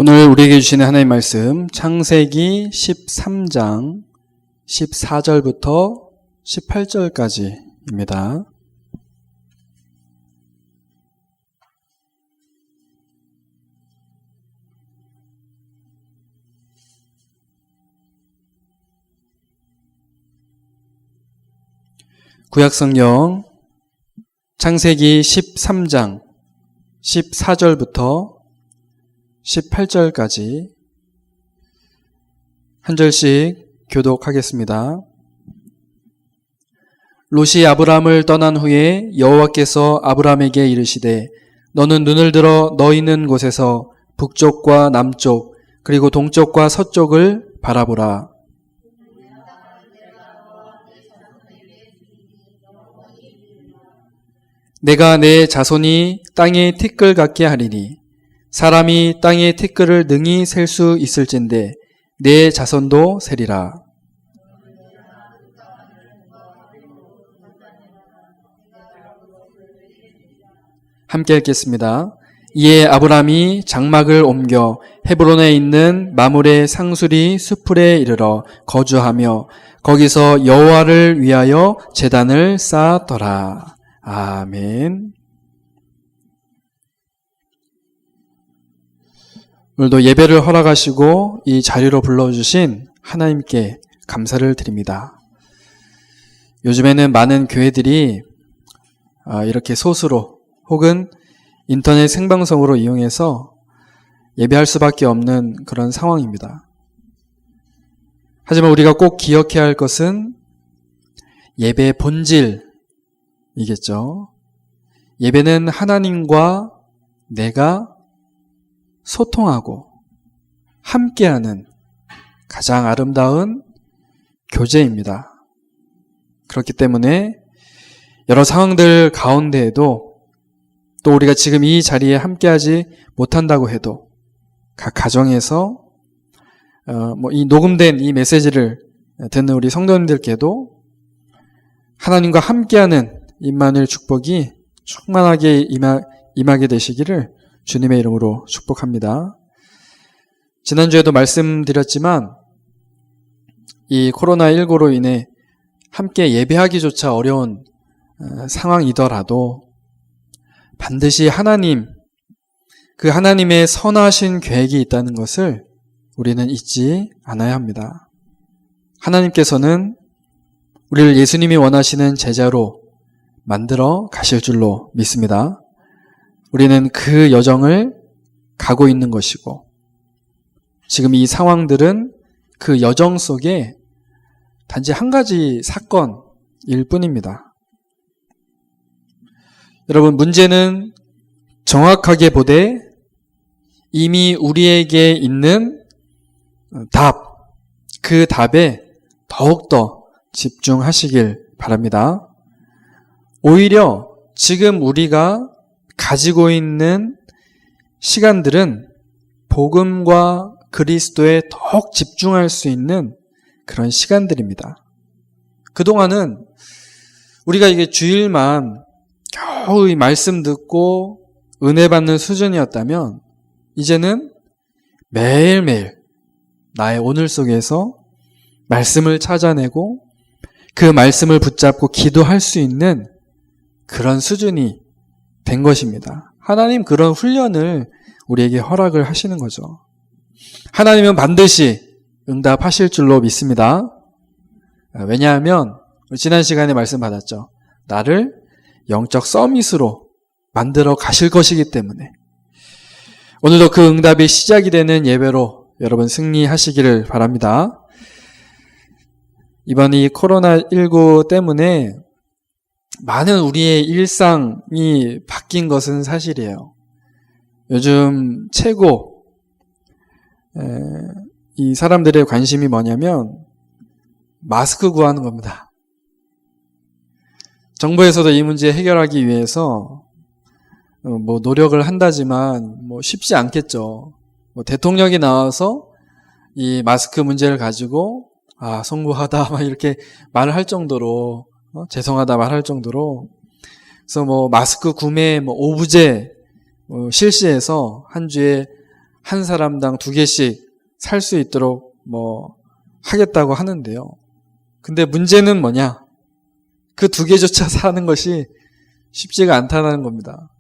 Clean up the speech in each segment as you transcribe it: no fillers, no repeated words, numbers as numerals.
오늘 우리에게 주시는 하나님의 말씀 창세기 13장 14절부터 18절까지입니다. 구약성경 창세기 13장 14절부터 18절까지 한 절씩 교독하겠습니다. 롯이 아브람을 떠난 후에 여호와께서 아브람에게 이르시되 너는 눈을 들어 너 있는 곳에서 북쪽과 남쪽 그리고 동쪽과 서쪽을 바라보라. 내가 내 자손이 땅의 티끌 같게 하리니 사람이 땅의 티끌을 능히 셀 수 있을진데 내 자손도 세리라. 함께 읽겠습니다. 이에 아브람이 장막을 옮겨 헤브론에 있는 마므레 상수리 수풀에 이르러 거주하며 거기서 여호와를 위하여 제단을 쌓았더라. 아멘. 오늘도 예배를 허락하시고 이 자리로 불러주신 하나님께 감사를 드립니다. 요즘에는 많은 교회들이 이렇게 소수로 혹은 인터넷 생방송으로 이용해서 예배할 수밖에 없는 그런 상황입니다. 하지만 우리가 꼭 기억해야 할 것은 예배의 본질이겠죠. 예배는 하나님과 내가 소통하고 함께하는 가장 아름다운 교제입니다. 그렇기 때문에 여러 상황들 가운데에도 또 우리가 지금 이 자리에 함께하지 못한다고 해도 각 가정에서 이 녹음된 이 메시지를 듣는 우리 성도님들께도 하나님과 함께하는 임마누엘 축복이 충만하게 임하게 되시기를 주님의 이름으로 축복합니다. 지난주에도 말씀드렸지만 이 코로나19로 인해 함께 예배하기조차 어려운 상황이더라도 반드시 그 하나님의 선하신 계획이 있다는 것을 우리는 잊지 않아야 합니다. 하나님께서는 우리를 예수님이 원하시는 제자로 만들어 가실 줄로 믿습니다. 우리는 그 여정을 가고 있는 것이고 지금 이 상황들은 그 여정 속에 단지 한 가지 사건일 뿐입니다. 여러분, 문제는 정확하게 보되 이미 우리에게 있는 그 답에 더욱더 집중하시길 바랍니다. 오히려 지금 우리가 가지고 있는 시간들은 복음과 그리스도에 더욱 집중할 수 있는 그런 시간들입니다. 그동안은 우리가 이게 주일만 겨우 이 말씀 듣고 은혜 받는 수준이었다면 이제는 매일매일 나의 오늘 속에서 말씀을 찾아내고 그 말씀을 붙잡고 기도할 수 있는 그런 수준이 된 것입니다. 하나님 그런 훈련을 우리에게 허락을 하시는 거죠. 하나님은 반드시 응답하실 줄로 믿습니다. 왜냐하면 지난 시간에 말씀 받았죠. 나를 영적 서밋으로 만들어 가실 것이기 때문에 오늘도 그 응답이 시작이 되는 예배로 여러분 승리하시기를 바랍니다. 이번 이 코로나19 때문에 많은 우리의 일상이 바뀐 것은 사실이에요. 요즘 최고 이 사람들의 관심이 뭐냐면 마스크 구하는 겁니다. 정부에서도 이 문제 해결하기 위해서 노력을 한다지만 쉽지 않겠죠. 대통령이 나와서 이 마스크 문제를 가지고 송구하다 막 이렇게 말을 할 정도로 죄송하다 말할 정도로 그래서 마스크 구매 오브제 실시해서 한 주에 한 사람당 2개씩 살 수 있도록 하겠다고 하는데요. 근데 문제는 뭐냐? 그 2개조차 사는 것이 쉽지가 않다는 겁니다.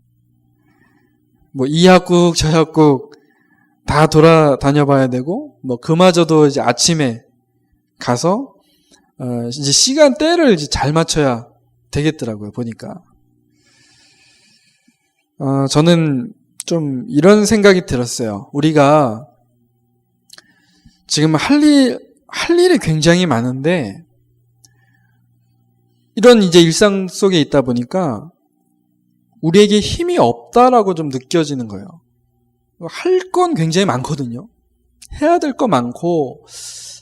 이 학국 저 학국 다 돌아다녀 봐야 되고, 그마저도 이제 아침에 가서 이제 시간대를 이제 잘 맞춰야 되겠더라고요, 보니까. 저는 좀 이런 생각이 들었어요. 우리가 지금 할 일이 굉장히 많은데, 이런 이제 일상 속에 있다 보니까 우리에게 힘이 없다라고 좀 느껴지는 거예요. 할 건 굉장히 많거든요. 해야 될 거 많고,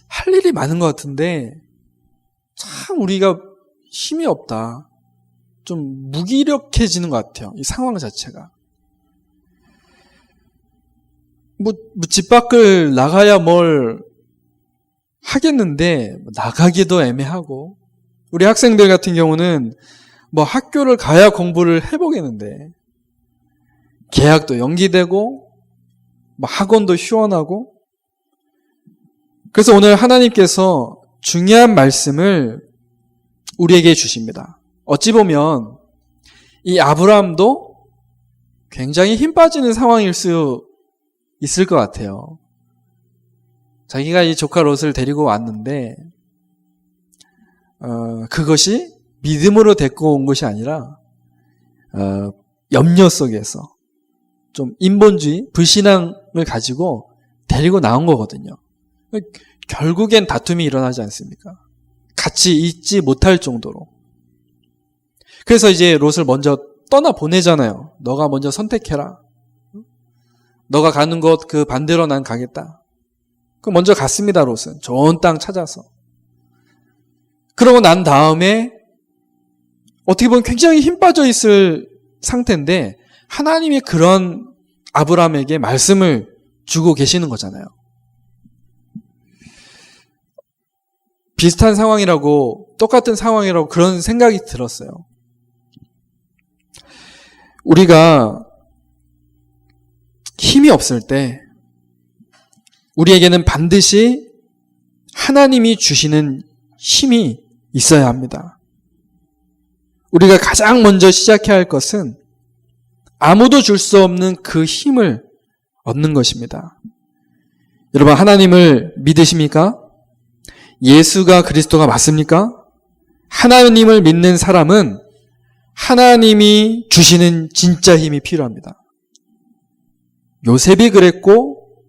할 일이 많은 것 같은데, 참 우리가 힘이 없다. 좀 무기력해지는 것 같아요. 이 상황 자체가. 집 밖을 나가야 뭘 하겠는데, 나가기도 애매하고, 우리 학생들 같은 경우는 학교를 가야 공부를 해보겠는데, 계약도 연기되고, 학원도 휴원하고. 그래서 오늘 하나님께서 중요한 말씀을 우리에게 주십니다. 어찌 보면 이 아브라함도 굉장히 힘 빠지는 상황일 수 있을 것 같아요. 자기가 이 조카 롯을 데리고 왔는데 그것이 믿음으로 데리고 온 것이 아니라 염려 속에서 좀 인본주의, 불신앙을 가지고 데리고 나온 거거든요. 결국엔 다툼이 일어나지 않습니까? 같이 있지 못할 정도로. 그래서 이제 롯을 먼저 떠나 보내잖아요. 너가 먼저 선택해라. 너가 가는 곳 그 반대로 난 가겠다. 그럼 먼저 갔습니다, 롯은. 좋은 땅 찾아서. 그러고 난 다음에 어떻게 보면 굉장히 힘 빠져 있을 상태인데 하나님이 그런 아브라함에게 말씀을 주고 계시는 거잖아요. 비슷한 상황이라고, 똑같은 상황이라고 그런 생각이 들었어요. 우리가 힘이 없을 때 우리에게는 반드시 하나님이 주시는 힘이 있어야 합니다. 우리가 가장 먼저 시작해야 할 것은 아무도 줄 수 없는 그 힘을 얻는 것입니다. 여러분, 하나님을 믿으십니까? 예수가 그리스도가 맞습니까? 하나님을 믿는 사람은 하나님이 주시는 진짜 힘이 필요합니다. 요셉이 그랬고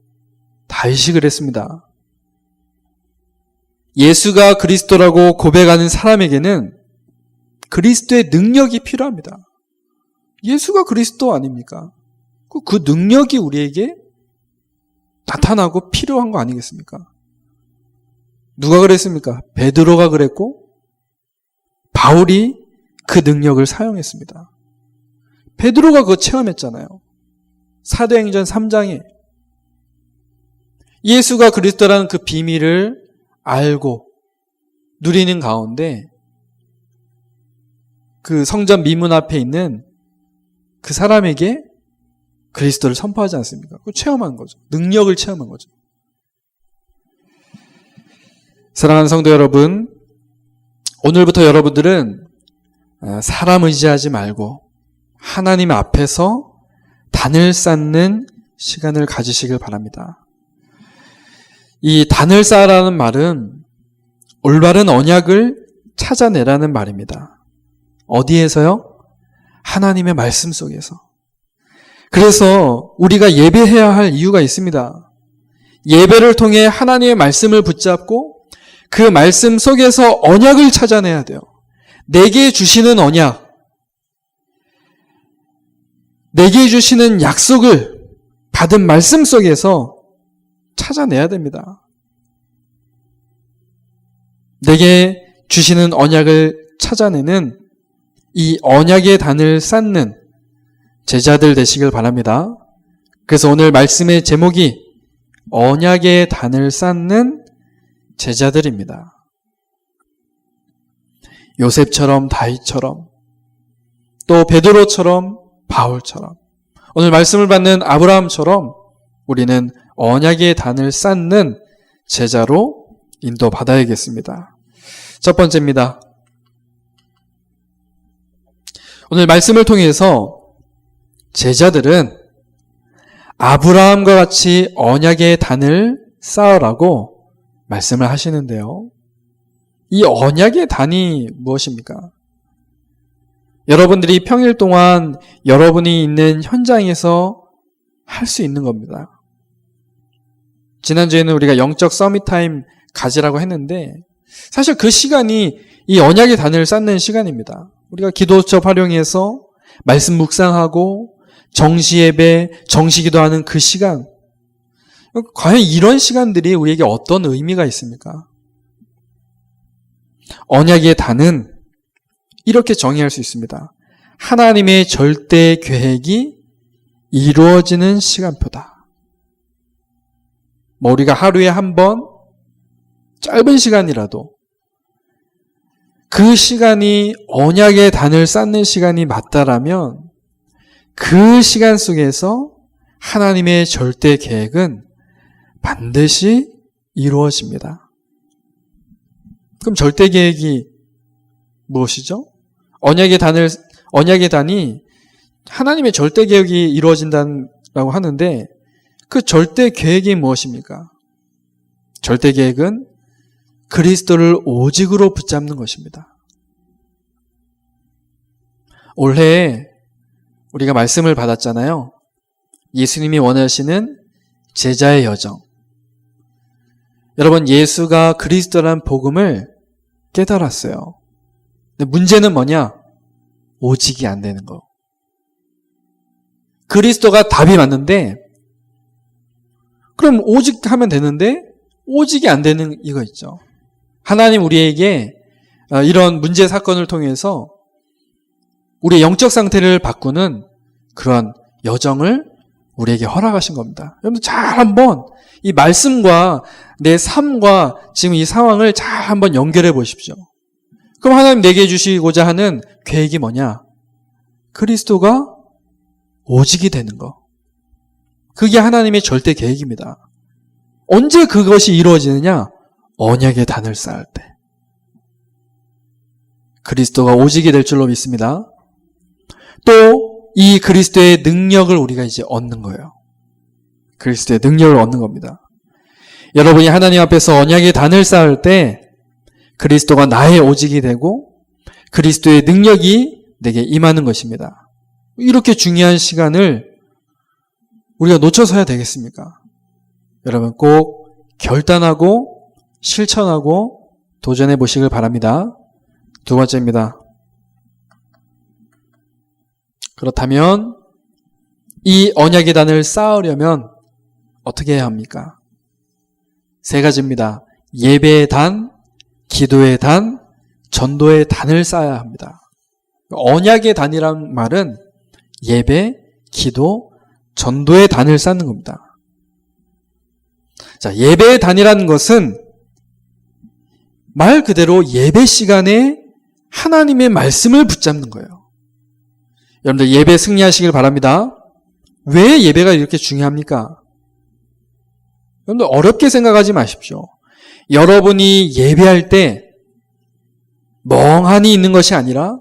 다윗이 그랬습니다. 예수가 그리스도라고 고백하는 사람에게는 그리스도의 능력이 필요합니다. 예수가 그리스도 아닙니까? 그 능력이 우리에게 나타나고 필요한 거 아니겠습니까? 누가 그랬습니까? 베드로가 그랬고 바울이 그 능력을 사용했습니다. 베드로가 그거 체험했잖아요. 사도행전 3장에 예수가 그리스도라는 그 비밀을 알고 누리는 가운데 그 성전 미문 앞에 있는 그 사람에게 그리스도를 선포하지 않습니까? 그걸 체험한 거죠. 능력을 체험한 거죠. 사랑하는 성도 여러분, 오늘부터 여러분들은 사람 의지하지 말고 하나님 앞에서 단을 쌓는 시간을 가지시길 바랍니다. 이 단을 쌓으라는 말은 올바른 언약을 찾아내라는 말입니다. 어디에서요? 하나님의 말씀 속에서. 그래서 우리가 예배해야 할 이유가 있습니다. 예배를 통해 하나님의 말씀을 붙잡고 그 말씀 속에서 언약을 찾아내야 돼요. 내게 주시는 언약, 내게 주시는 약속을 받은 말씀 속에서 찾아내야 됩니다. 내게 주시는 언약을 찾아내는 이 언약의 단을 쌓는 제자들 되시길 바랍니다. 그래서 오늘 말씀의 제목이 언약의 단을 쌓는 제자들입니다. 요셉처럼 다윗처럼 또 베드로처럼 바울처럼 오늘 말씀을 받는 아브라함처럼 우리는 언약의 단을 쌓는 제자로 인도받아야겠습니다. 첫 번째입니다. 오늘 말씀을 통해서 제자들은 아브라함과 같이 언약의 단을 쌓으라고 말씀을 하시는데요. 이 언약의 단이 무엇입니까? 여러분들이 평일 동안 여러분이 있는 현장에서 할 수 있는 겁니다. 지난주에는 우리가 영적 서밋타임 가지라고 했는데 사실 그 시간이 이 언약의 단을 쌓는 시간입니다. 우리가 기도수첩 활용해서 말씀 묵상하고 정시예배, 정시기도하는 그 시간, 과연 이런 시간들이 우리에게 어떤 의미가 있습니까? 언약의 단은 이렇게 정의할 수 있습니다. 하나님의 절대 계획이 이루어지는 시간표다. 우리가 하루에 한 번 짧은 시간이라도 그 시간이 언약의 단을 쌓는 시간이 맞다라면 그 시간 속에서 하나님의 절대 계획은 반드시 이루어집니다. 그럼 절대 계획이 무엇이죠? 언약의 단이 하나님의 절대 계획이 이루어진다고 하는데 그 절대 계획이 무엇입니까? 절대 계획은 그리스도를 오직으로 붙잡는 것입니다. 올해 우리가 말씀을 받았잖아요. 예수님이 원하시는 제자의 여정. 여러분, 예수가 그리스도란 복음을 깨달았어요. 근데 문제는 뭐냐? 오직이 안 되는 거. 그리스도가 답이 맞는데 그럼 오직하면 되는데 오직이 안 되는 이거 있죠. 하나님 우리에게 이런 문제 사건을 통해서 우리의 영적 상태를 바꾸는 그런 여정을 우리에게 허락하신 겁니다. 여러분 잘 한번 이 말씀과 내 삶과 지금 이 상황을 잘 한번 연결해 보십시오. 그럼 하나님 내게 주시고자 하는 계획이 뭐냐? 그리스도가 오직이 되는 거. 그게 하나님의 절대 계획입니다. 언제 그것이 이루어지느냐? 언약의 단을 쌓을 때. 그리스도가 오직이 될 줄로 믿습니다. 또 이 그리스도의 능력을 우리가 이제 얻는 거예요. 그리스도의 능력을 얻는 겁니다. 여러분이 하나님 앞에서 언약의 단을 쌓을 때 그리스도가 나의 오직이 되고 그리스도의 능력이 내게 임하는 것입니다. 이렇게 중요한 시간을 우리가 놓쳐서야 되겠습니까? 여러분 꼭 결단하고 실천하고 도전해 보시길 바랍니다. 두 번째입니다. 그렇다면 이 언약의 단을 쌓으려면 어떻게 해야 합니까? 세 가지입니다. 예배의 단, 기도의 단, 전도의 단을 쌓아야 합니다. 언약의 단이란 말은 예배, 기도, 전도의 단을 쌓는 겁니다. 자, 예배의 단이라는 것은 말 그대로 예배 시간에 하나님의 말씀을 붙잡는 거예요. 여러분들 예배 승리하시길 바랍니다. 왜 예배가 이렇게 중요합니까? 여러분들 어렵게 생각하지 마십시오. 여러분이 예배할 때 멍하니 있는 것이 아니라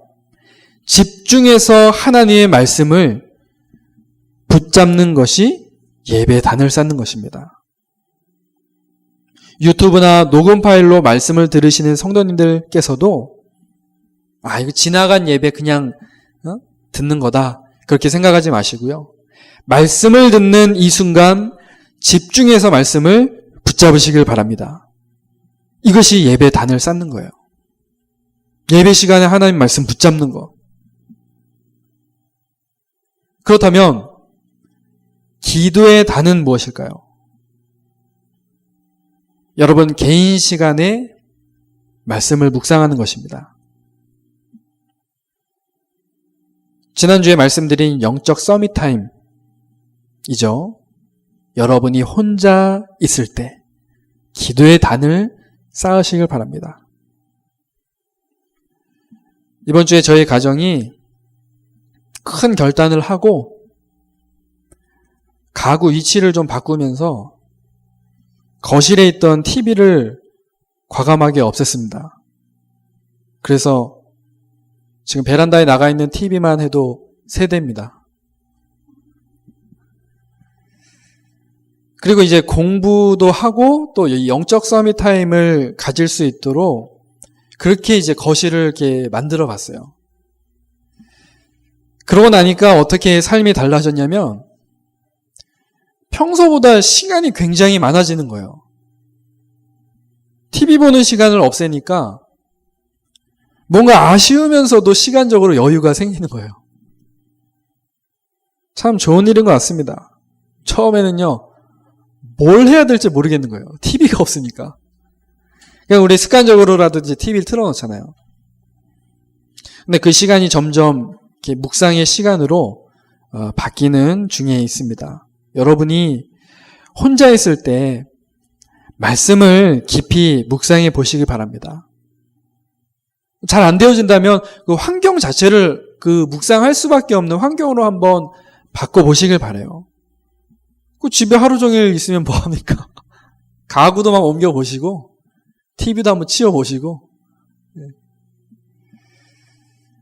집중해서 하나님의 말씀을 붙잡는 것이 예배의 단을 쌓는 것입니다. 유튜브나 녹음 파일로 말씀을 들으시는 성도님들께서도 이거 지나간 예배 그냥 듣는 거다 그렇게 생각하지 마시고요. 말씀을 듣는 이 순간 집중해서 말씀을 붙잡으시길 바랍니다. 이것이 예배의 단을 쌓는 거예요. 예배 시간에 하나님 말씀 붙잡는 거. 그렇다면 기도의 단은 무엇일까요? 여러분 개인 시간에 말씀을 묵상하는 것입니다. 지난주에 말씀드린 영적 서밋타임이죠. 여러분이 혼자 있을 때 기도의 단을 쌓으시길 바랍니다. 이번 주에 저희 가정이 큰 결단을 하고 가구 위치를 좀 바꾸면서 거실에 있던 TV를 과감하게 없앴습니다. 그래서 지금 베란다에 나가 있는 TV만 해도 3대입니다. 그리고 이제 공부도 하고 또 영적 서밋 타임을 가질 수 있도록 그렇게 이제 거실을 이렇게 만들어 봤어요. 그러고 나니까 어떻게 삶이 달라졌냐면 평소보다 시간이 굉장히 많아지는 거예요. TV 보는 시간을 없애니까 뭔가 아쉬우면서도 시간적으로 여유가 생기는 거예요. 참 좋은 일인 것 같습니다. 처음에는요, 뭘 해야 될지 모르겠는 거예요. TV가 없으니까. 그냥 우리 습관적으로라도 이제 TV를 틀어놓잖아요. 근데 그 시간이 점점 이렇게 묵상의 시간으로 바뀌는 중에 있습니다. 여러분이 혼자 있을 때 말씀을 깊이 묵상해 보시기 바랍니다. 잘 안 되어진다면 그 환경 자체를 그 묵상할 수밖에 없는 환경으로 한번 바꿔보시길 바라요. 그 집에 하루 종일 있으면 뭐합니까? 가구도 막 옮겨보시고 TV도 한번 치워보시고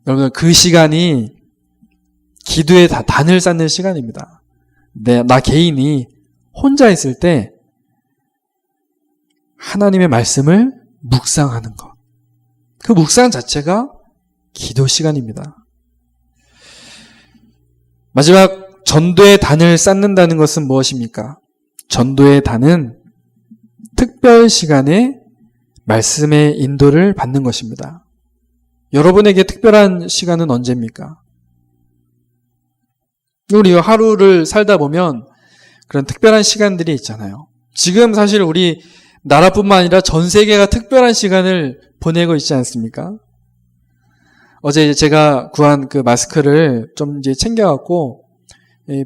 여러분 그 시간이 기도의 단을 쌓는 시간입니다. 나 개인이 혼자 있을 때 하나님의 말씀을 묵상하는 것. 그 묵상 자체가 기도 시간입니다. 마지막 전도의 단을 쌓는다는 것은 무엇입니까? 전도의 단은 특별 시간에 말씀의 인도를 받는 것입니다. 여러분에게 특별한 시간은 언제입니까? 우리 하루를 살다 보면 그런 특별한 시간들이 있잖아요. 지금 사실 우리 나라뿐만 아니라 전 세계가 특별한 시간을 보내고 있지 않습니까? 어제 제가 구한 그 마스크를 좀 이제 챙겨갖고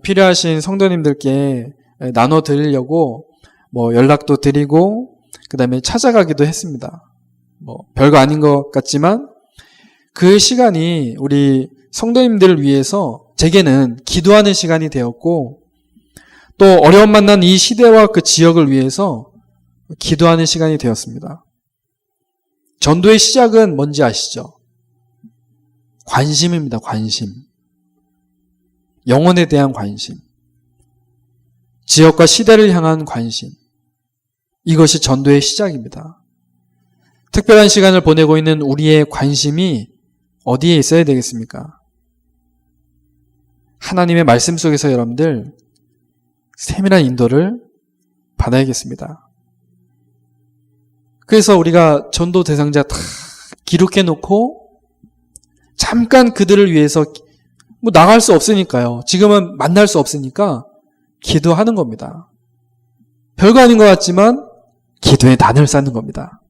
필요하신 성도님들께 나눠 드리려고 뭐 연락도 드리고 그 다음에 찾아가기도 했습니다. 뭐 별거 아닌 것 같지만 그 시간이 우리 성도님들을 위해서 제게는 기도하는 시간이 되었고 또 어려움 만난 이 시대와 그 지역을 위해서 기도하는 시간이 되었습니다. 전도의 시작은 뭔지 아시죠? 관심입니다. 관심. 영혼에 대한 관심. 지역과 시대를 향한 관심. 이것이 전도의 시작입니다. 특별한 시간을 보내고 있는 우리의 관심이 어디에 있어야 되겠습니까? 하나님의 말씀 속에서 여러분들 세밀한 인도를 받아야겠습니다. 그래서 우리가 전도 대상자 다 기록해 놓고 잠깐 그들을 위해서 뭐 나갈 수 없으니까요. 지금은 만날 수 없으니까 기도하는 겁니다. 별거 아닌 것 같지만 기도의 단을 쌓는 겁니다.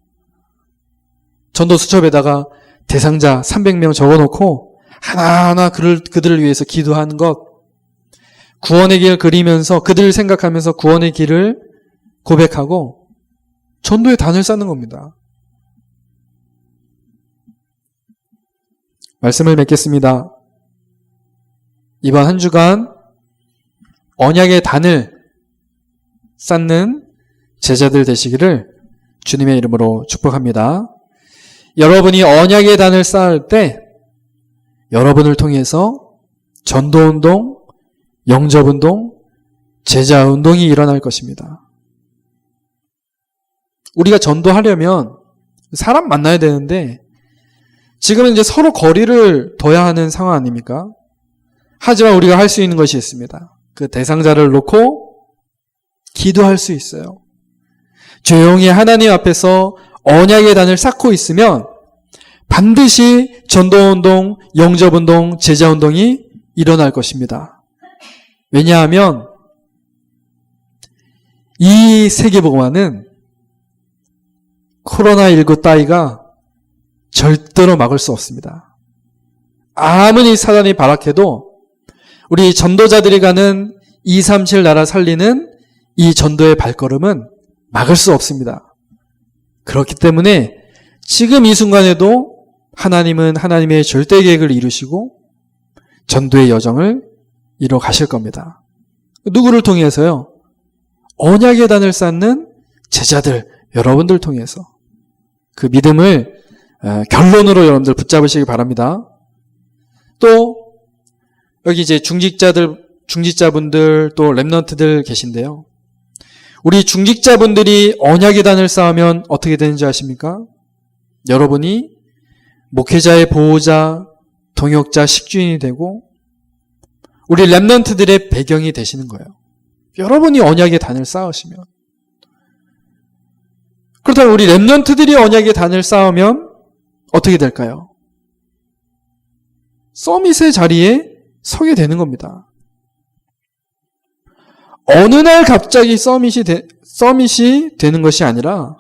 전도 수첩에다가 대상자 300명 적어놓고 하나하나 그들을 위해서 기도하는 것, 구원의 길 그리면서 그들을 생각하면서 구원의 길을 고백하고 전도의 단을 쌓는 겁니다. 말씀을 맺겠습니다. 이번 한 주간 언약의 단을 쌓는 제자들 되시기를 주님의 이름으로 축복합니다. 여러분이 언약의 단을 쌓을 때 여러분을 통해서 전도운동, 영접운동, 제자운동이 일어날 것입니다. 우리가 전도하려면 사람 만나야 되는데 지금은 이제 서로 거리를 둬야 하는 상황 아닙니까? 하지만 우리가 할 수 있는 것이 있습니다. 그 대상자를 놓고 기도할 수 있어요. 조용히 하나님 앞에서 언약의 단을 쌓고 있으면 반드시 전도운동, 영접운동, 제자운동이 일어날 것입니다. 왜냐하면 이 세계복음화는 코로나19 따위가 절대로 막을 수 없습니다. 아무리 사단이 발악해도 우리 전도자들이 가는 237 나라 살리는 이 전도의 발걸음은 막을 수 없습니다. 그렇기 때문에 지금 이 순간에도 하나님은 하나님의 절대 계획을 이루시고 전도의 여정을 이뤄 가실 겁니다. 누구를 통해서요? 언약의 단을 쌓는 제자들, 여러분들 통해서 그 믿음을 결론으로 여러분들 붙잡으시기 바랍니다. 또 여기 이제 중직자분들 또 렘넌트들 계신데요. 우리 중직자분들이 언약의 단을 쌓으면 어떻게 되는지 아십니까? 여러분이 목회자의 보호자, 동역자, 식주인이 되고 우리 렘넌트들의 배경이 되시는 거예요. 여러분이 언약의 단을 쌓으시면. 그렇다면 우리 렘넌트들이 언약의 단을 쌓으면 어떻게 될까요? 서밋의 자리에 서게 되는 겁니다. 어느 날 갑자기 서밋이 되는 것이 아니라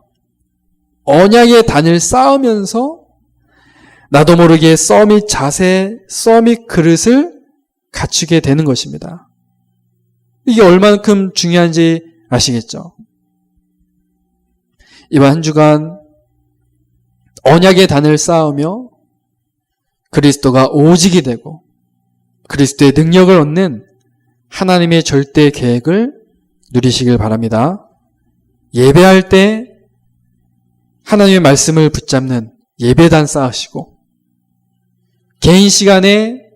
언약의 단을 쌓으면서 나도 모르게 서밋 자세, 서밋 그릇을 갖추게 되는 것입니다. 이게 얼만큼 중요한지 아시겠죠? 이번 한 주간 언약의 단을 쌓으며 그리스도가 오직이 되고 그리스도의 능력을 얻는 하나님의 절대 계획을 누리시길 바랍니다. 예배할 때 하나님의 말씀을 붙잡는 예배단 쌓으시고 개인 시간에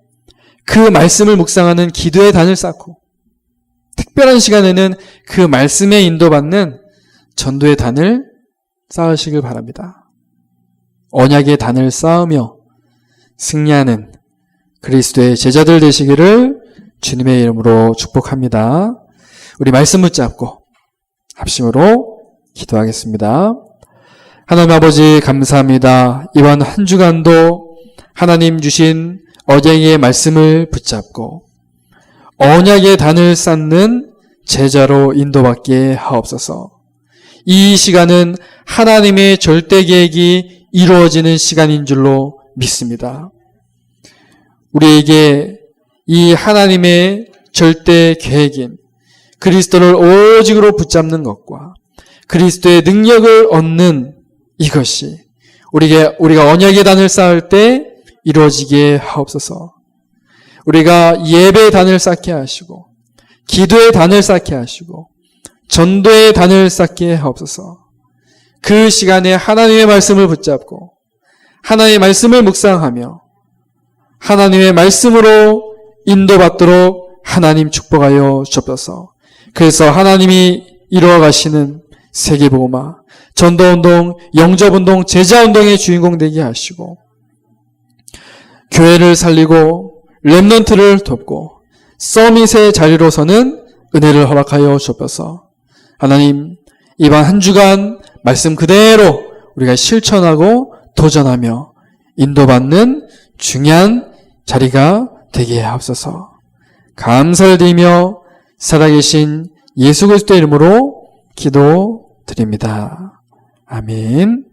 그 말씀을 묵상하는 기도의 단을 쌓고 특별한 시간에는 그 말씀에 인도받는 전도의 단을 쌓으시길 바랍니다. 언약의 단을 쌓으며 승리하는 그리스도의 제자들 되시기를 주님의 이름으로 축복합니다. 우리 말씀 붙잡고 합심으로 기도하겠습니다. 하나님 아버지 감사합니다. 이번 한 주간도 하나님 주신 언약의 말씀을 붙잡고 언약의 단을 쌓는 제자로 인도받게 하옵소서. 이 시간은 하나님의 절대 계획이 이루어지는 시간인 줄로 믿습니다. 우리에게 이 하나님의 절대 계획인 그리스도를 오직으로 붙잡는 것과 그리스도의 능력을 얻는 이것이 우리가 언약의 단을 쌓을 때 이루어지게 하옵소서. 우리가 예배의 단을 쌓게 하시고 기도의 단을 쌓게 하시고 전도의 단을 쌓게 하옵소서. 그 시간에 하나님의 말씀을 붙잡고 하나님의 말씀을 묵상하며 하나님의 말씀으로 인도받도록 하나님 축복하여 주옵소서. 그래서 하나님이 이루어 가시는 세계복음화, 전도운동, 영접운동, 제자운동의 주인공 되게 하시고 교회를 살리고 렘넌트를 돕고 서밋의 자리로 서는 은혜를 허락하여 주옵소서. 하나님, 이번 한 주간 말씀 그대로 우리가 실천하고 도전하며 인도받는 중요한 자리가 되게 하옵소서. 감사를 드리며 살아계신 예수 그리스도의 이름으로 기도드립니다. 아멘.